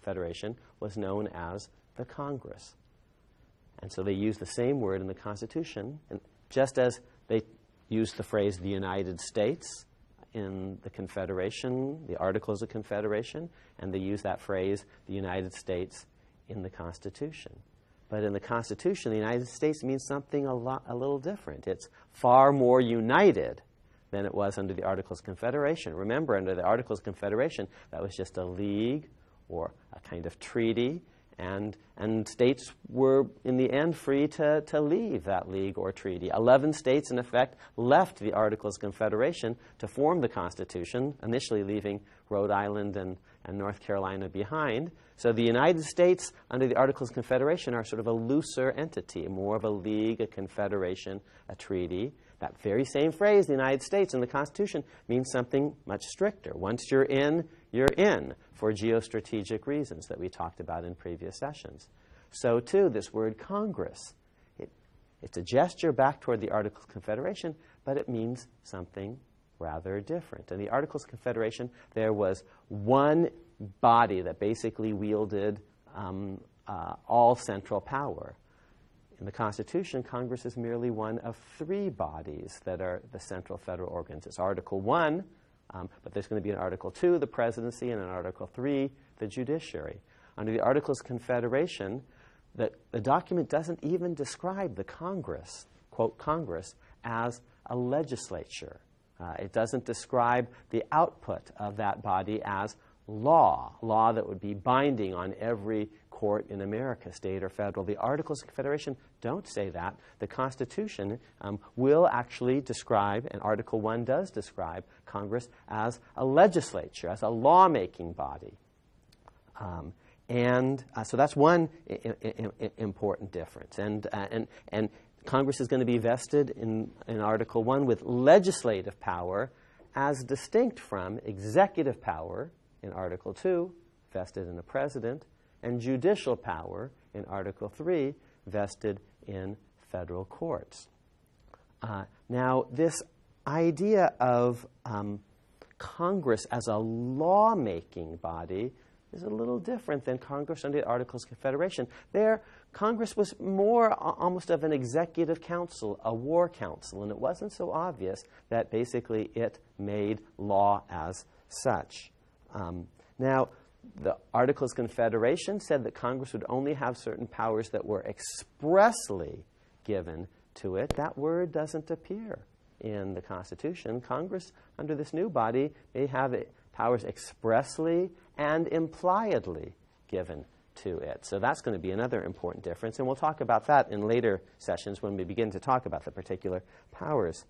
Confederation was known as the Congress. And so they used the same word in the Constitution, and just as they used the phrase the United States in the Confederation, the Articles of Confederation, and they use that phrase, the United States, in the Constitution. But in the Constitution, the United States means something a little different. It's far more united than it was under the Articles of Confederation. Remember, under the Articles of Confederation, that was just a league or a kind of treaty, and states were, in the end, free to leave that league or treaty. 11 states, in effect, left the Articles of Confederation to form the Constitution, initially leaving Rhode Island and North Carolina behind. So the United States, under the Articles of Confederation, are sort of a looser entity, more of a league, a confederation, a treaty. That very same phrase, the United States, in the Constitution, means something much stricter. Once you're in, for geostrategic reasons that we talked about in previous sessions. So, too, this word Congress, it's a gesture back toward the Articles of Confederation, but it means something rather different. In the Articles of Confederation, there was one body that basically wielded all central power. In the Constitution, Congress is merely one of 3 bodies that are the central federal organs. It's Article 1, but there's going to be an Article 2, the presidency, and an Article 3, the judiciary. Under the Articles of Confederation, the document doesn't even describe the Congress, quote, Congress, as a legislature. It doesn't describe the output of that body as law that would be binding on every court in America, state or federal. The Articles of Confederation don't say that. The Constitution will actually describe, and Article 1 does describe, Congress as a legislature, as a lawmaking body. So that's one important difference. And Congress is going to be vested in Article 1 with legislative power as distinct from executive power in Article 2, vested in the president, and judicial power in Article 3, vested in federal courts. Now, this idea of Congress as a lawmaking body is a little different than Congress under the Articles of Confederation. There, Congress was more almost of an executive council, a war council, and it wasn't so obvious that basically it made law as such. Now, the Articles of Confederation said that Congress would only have certain powers that were expressly given to it. That word doesn't appear in the Constitution. Congress, under this new body, may have powers expressly and impliedly given to it. So that's going to be another important difference, and we'll talk about that in later sessions when we begin to talk about the particular powers